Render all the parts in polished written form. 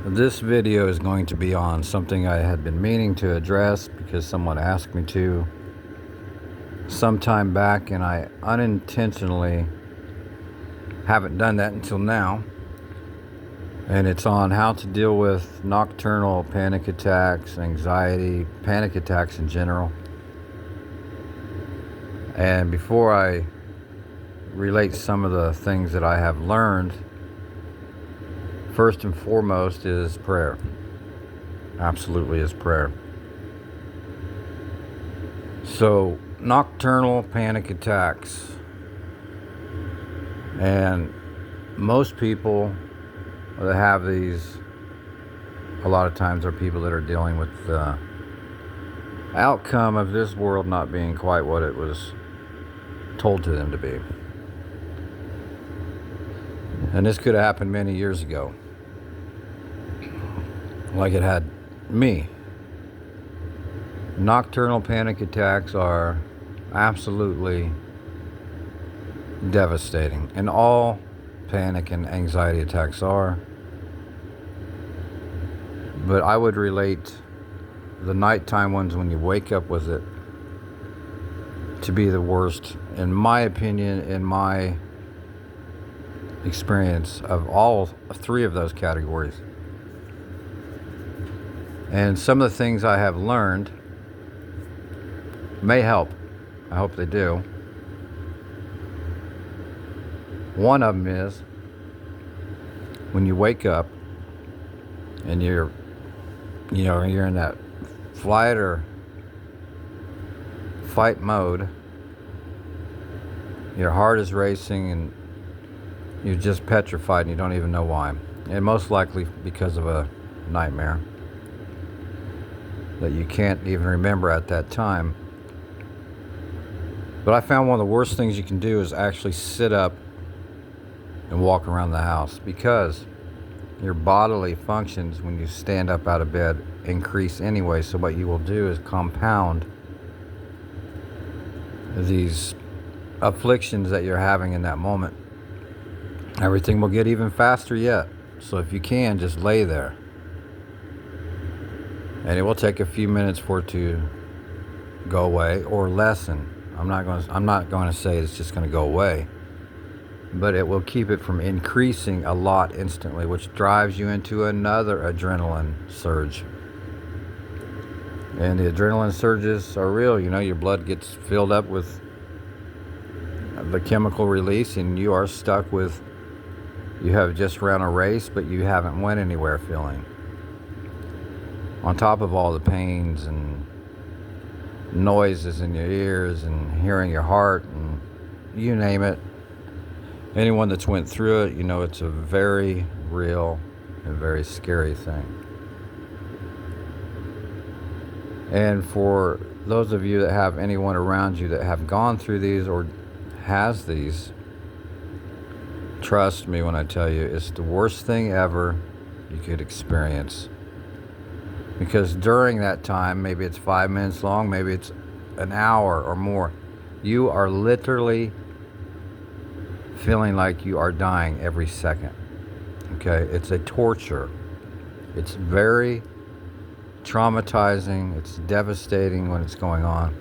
This video is going to be on something I had been meaning to address because someone asked me to some time back, and I unintentionally haven't done that until now. And it's on how to deal with nocturnal panic attacks, anxiety, panic attacks in general. And before I relate some of the things that I have learned, first and foremost is prayer. Absolutely is prayer. So, nocturnal panic attacks. And most people that have these, a lot of times, are people that are dealing with the outcome of this world not being quite what it was told to them to be. And this could have happened many years ago, like it had me. Nocturnal panic attacks are absolutely devastating, and all panic and anxiety attacks are. But I would relate the nighttime ones, when you wake up with it, to be the worst, in my opinion, in my experience, of all three of those categories. And some of the things I have learned may help. I hope they do. One of them is, when you wake up and you're in that flight or fight mode, your heart is racing and you're just petrified and you don't even know why. And most likely because of a nightmare that you can't even remember at that time. But I found one of the worst things you can do is actually sit up and walk around the house, because your bodily functions when you stand up out of bed increase anyway. So what you will do is compound these afflictions that you're having in that moment. Everything will get even faster yet. So if you can, just lay there. And it will take a few minutes for it to go away or lessen. I'm not going to say it's just going to go away, but it will keep it from increasing a lot instantly, which drives you into another adrenaline surge. And the adrenaline surges are real. Your blood gets filled up with the chemical release, and you are stuck with, you have just run a race, but you haven't went anywhere feeling. On top of all the pains and noises in your ears and hearing your heart and you name it. Anyone that's went through it, it's a very real and very scary thing. And for those of you that have anyone around you that have gone through these or has these, trust me when I tell you, it's the worst thing ever you could experience. Because during that time, maybe it's 5 minutes long, maybe it's an hour or more, you are literally feeling like you are dying every second. Okay? It's a torture. It's very traumatizing. It's devastating when it's going on.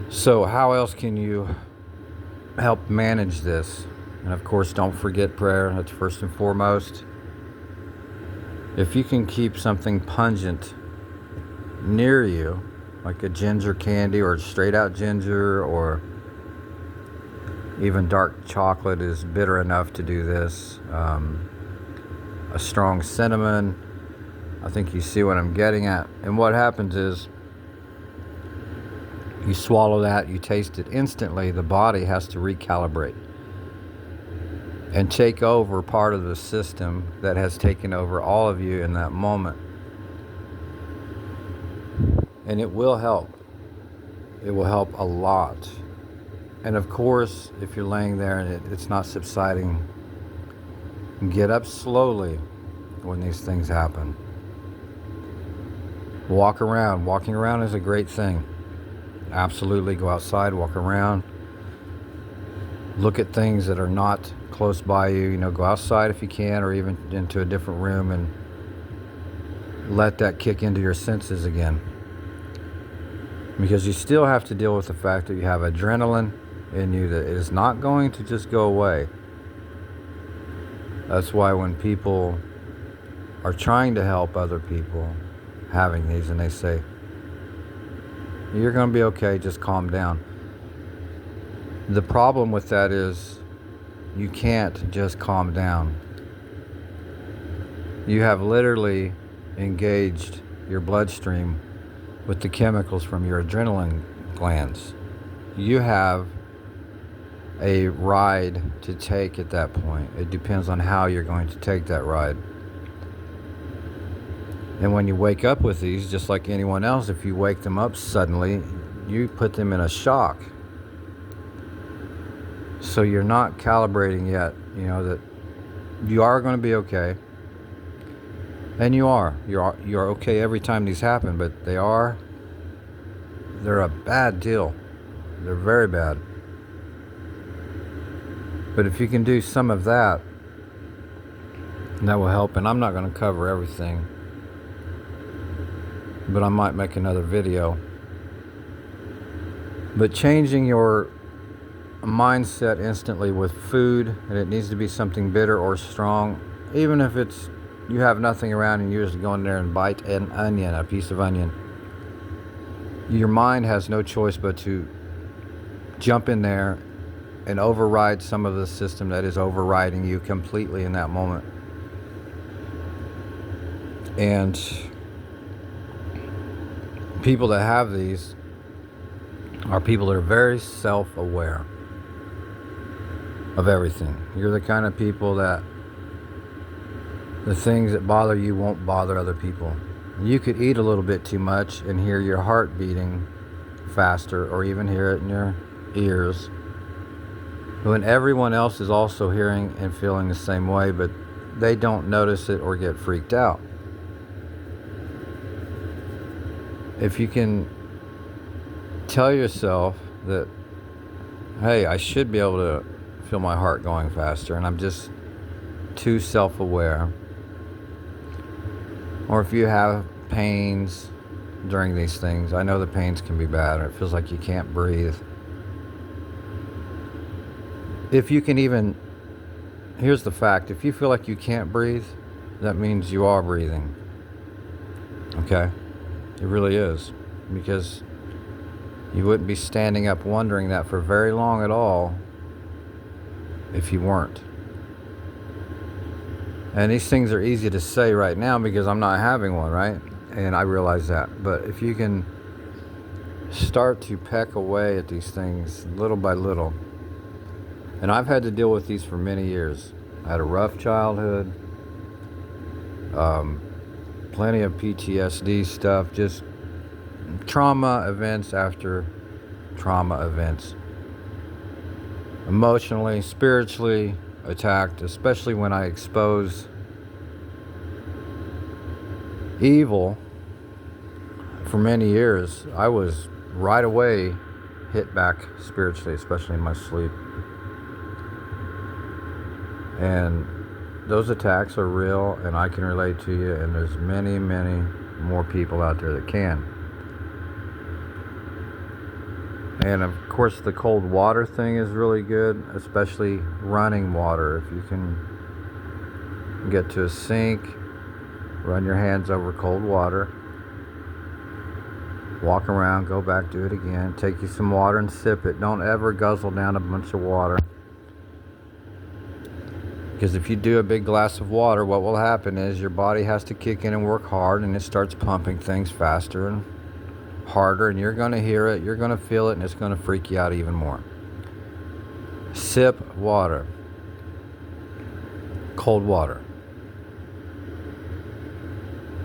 So how else can you help manage this? And of course, don't forget prayer. That's first and foremost. If you can keep something pungent near you, like a ginger candy or straight out ginger, or even dark chocolate is bitter enough to do this, a strong cinnamon, I think you see what I'm getting at. And what happens is, you swallow that, you taste it instantly, the body has to recalibrate and take over part of the system that has taken over all of you in that moment. And it will help. It will help a lot. And of course, if you're laying there and it's not subsiding, get up slowly when these things happen. Walk around. Walking around is a great thing. Absolutely. Go outside, walk around. Look at things that are not close by you, go outside if you can, or even into a different room, and let that kick into your senses again. Because you still have to deal with the fact that you have adrenaline in you that is not going to just go away. That's why when people are trying to help other people having these, and they say, you're going to be okay, just calm down. The problem with that is you can't just calm down. You have literally engaged your bloodstream with the chemicals from your adrenaline glands. You have a ride to take at that point. It depends on how you're going to take that ride. And when you wake up with these, just like anyone else, if you wake them up suddenly, you put them in a shock. So you're not calibrating yet, that you are going to be okay. And you are. You're okay every time these happen, but they're a bad deal. They're very bad. But if you can do some of that, that will help. And I'm not going to cover everything, but I might make another video. But changing your mindset instantly with food, and it needs to be something bitter or strong, even if you have nothing around and you just go in there and bite a piece of onion. Your mind has no choice but to jump in there and override some of the system that is overriding you completely in that moment. And people that have these are people that are very self-aware of everything. You're the kind of people that the things that bother you won't bother other people. You could eat a little bit too much and hear your heart beating faster, or even hear it in your ears, when everyone else is also hearing and feeling the same way, but they don't notice it or get freaked out. If you can tell yourself that, hey, I should be able to feel my heart going faster, and I'm just too self-aware. Or if you have pains during these things, I know the pains can be bad, or it feels like you can't breathe. If you can even, here's the fact, if you feel like you can't breathe, that means you are breathing. Okay? It really is. Because you wouldn't be standing up wondering that for very long at all if you weren't. And these things are easy to say right now because I'm not having one, right? And I realize that. But if you can start to peck away at these things little by little. And I've had to deal with these for many years. I had a rough childhood. Plenty of PTSD stuff. Just trauma events after trauma events. Emotionally, spiritually attacked, especially when I expose evil. For many years, I was right away hit back spiritually, especially in my sleep. And those attacks are real, and I can relate to you, and there's many, many more people out there that can. And of course the cold water thing is really good, especially running water. If you can get to a sink, run your hands over cold water, walk around, go back, do it again, take you some water and sip it. Don't ever guzzle down a bunch of water. Because if you do a big glass of water, what will happen is your body has to kick in and work hard, and it starts pumping things faster and harder, and you're going to hear it, you're going to feel it, and it's going to freak you out even more. Sip water. Cold water.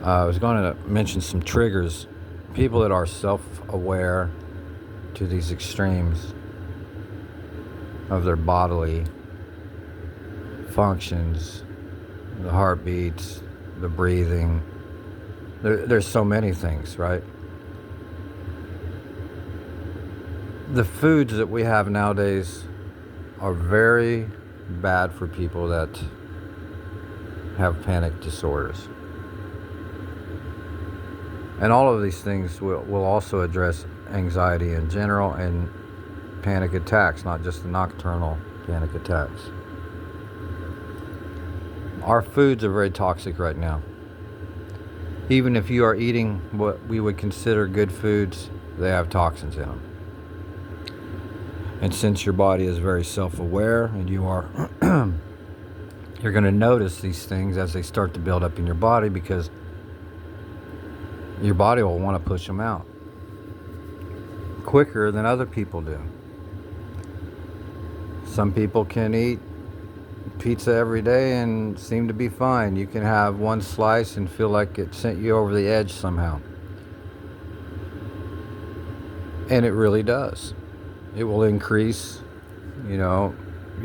I was going to mention some triggers. People that are self-aware to these extremes of their bodily functions, the heartbeats, the breathing. There's so many things, right? The foods that we have nowadays are very bad for people that have panic disorders. And all of these things will also address anxiety in general and panic attacks, not just the nocturnal panic attacks. Our foods are very toxic right now. Even if you are eating what we would consider good foods, they have toxins in them. And since your body is very self-aware and you are, you're going to notice these things as they start to build up in your body, because your body will want to push them out quicker than other people do. Some people can eat pizza every day and seem to be fine. You can have one slice and feel like it sent you over the edge somehow. And it really does. It will increase, your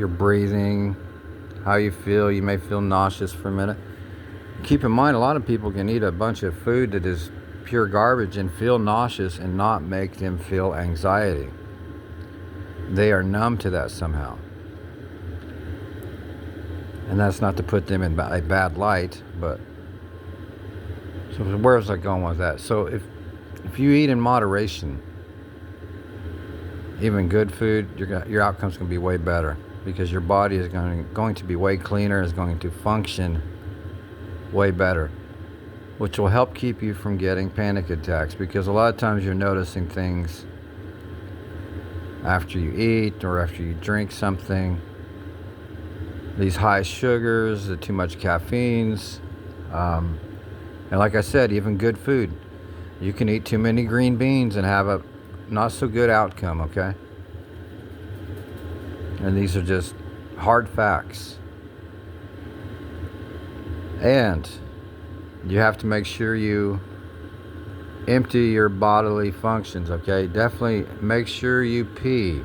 breathing, how you feel. You may feel nauseous for a minute. Keep in mind, a lot of people can eat a bunch of food that is pure garbage and feel nauseous and not make them feel anxiety. They are numb to that somehow. And that's not to put them in a bad light, but so where's I going with that? So if you eat in moderation, even good food, your outcome's going to be way better, because your body is going to be way cleaner, is going to function way better, which will help keep you from getting panic attacks. Because a lot of times you're noticing things after you eat or after you drink something. These high sugars, the too much caffeines, and like I said, even good food. You can eat too many green beans and have a not so good outcome, okay? And these are just hard facts. And you have to make sure you empty your bodily functions, okay? Definitely make sure you pee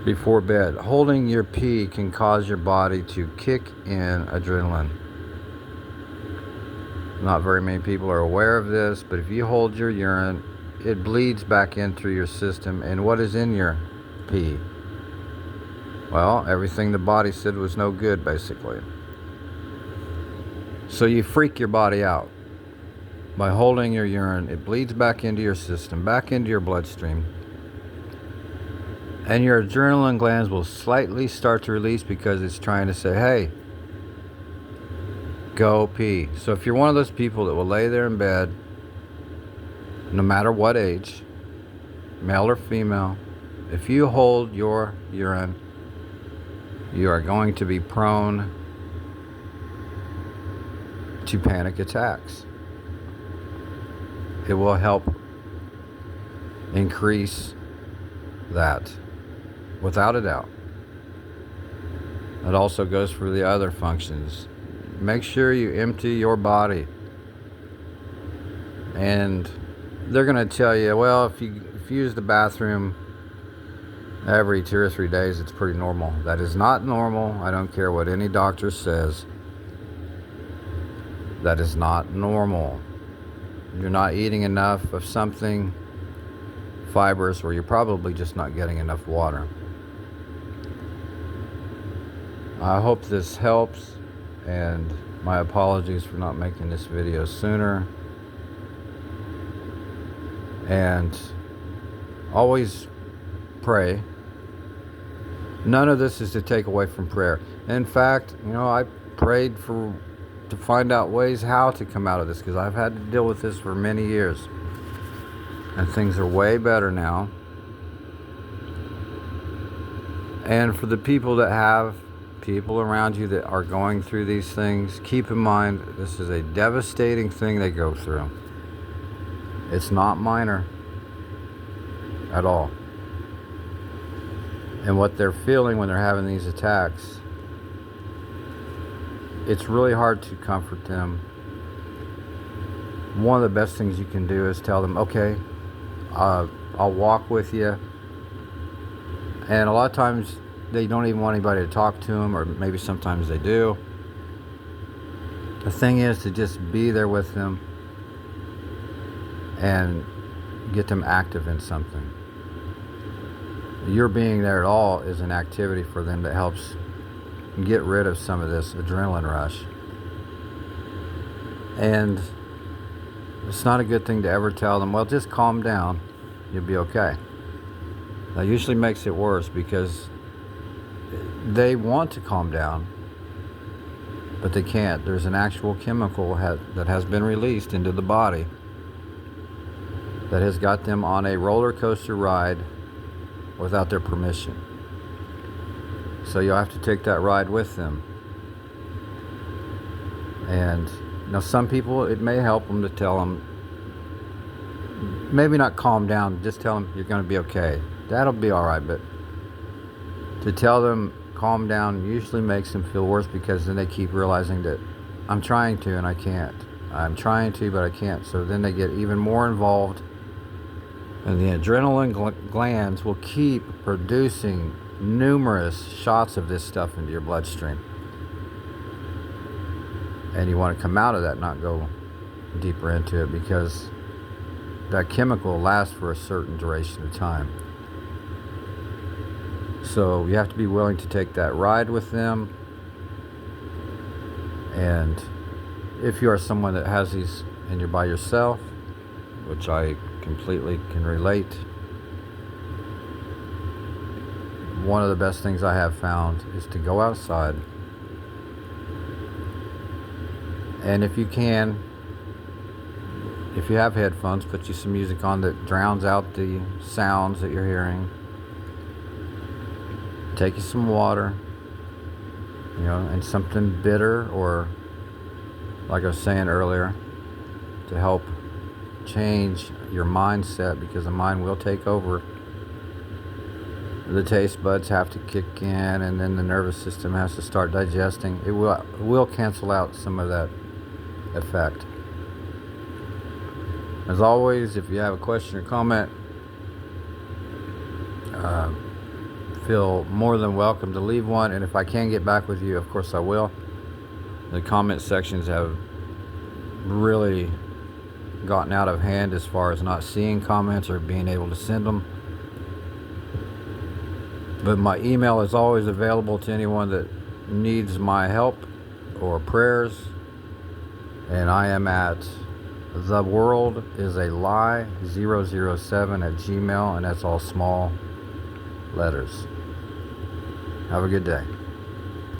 before bed. Holding your pee can cause your body to kick in adrenaline. Not very many people are aware of this, but if you hold your urine, it bleeds back in through your system. And what is in your pee? Well, everything the body said was no good, basically. So you freak your body out by holding your urine. It bleeds back into your system, back into your bloodstream. And your adrenaline glands will slightly start to release, because it's trying to say, hey, go pee. So if you're one of those people that will lay there in bed, no matter what age, male or female, if you hold your urine, you are going to be prone to panic attacks. It will help increase that, without a doubt. It also goes for the other functions. Make sure you empty your body. And they're going to tell you, well, if you use the bathroom every 2 or 3 days, it's pretty normal. That is not normal. I don't care what any doctor says. That is not normal. You're not eating enough of something, fibers, or you're probably just not getting enough water. I hope this helps, and my apologies for not making this video sooner. And always pray. None of this is to take away from prayer. In fact, I prayed to find out ways how to come out of this, because I've had to deal with this for many years. And things are way better now. And for the people that have people around you that are going through these things, keep in mind, this is a devastating thing they go through. It's not minor at all. And what they're feeling when they're having these attacks, it's really hard to comfort them. One of the best things you can do is tell them, okay, I'll walk with you. And a lot of times they don't even want anybody to talk to them, or maybe sometimes they do. The thing is to just be there with them and get them active in something. Your being there at all is an activity for them that helps and get rid of some of this adrenaline rush. And it's not a good thing to ever tell them, well, just calm down, you'll be okay. That usually makes it worse, because they want to calm down, but they can't. There's an actual chemical that has been released into the body that has got them on a roller coaster ride without their permission. So you'll have to take that ride with them. And now some people, it may help them to tell them, maybe not calm down, just tell them you're going to be okay. That'll be all right. But to tell them calm down usually makes them feel worse, because then they keep realizing that I'm trying to and I can't. I'm trying to, but I can't. So then they get even more involved, and the adrenaline glands will keep producing numerous shots of this stuff into your bloodstream. And you want to come out of that, not go deeper into it, because that chemical lasts for a certain duration of time. So you have to be willing to take that ride with them. And if you are someone that has these and you're by yourself, which I completely can relate, one of the best things I have found is to go outside. And if you can, if you have headphones, put you some music on that drowns out the sounds that you're hearing. Take you some water, and something bitter, or like I was saying earlier, to help change your mindset, because the mind will take over. The taste buds have to kick in, and then the nervous system has to start digesting. It will cancel out some of that effect. As always, if you have a question or comment, feel more than welcome to leave one, and if I can get back with you, of course I will. The comment sections have really gotten out of hand as far as not seeing comments or being able to send them. But my email is always available to anyone that needs my help or prayers, and I am at theworldisalie007 @gmail.com, and that's all small letters. Have a good day.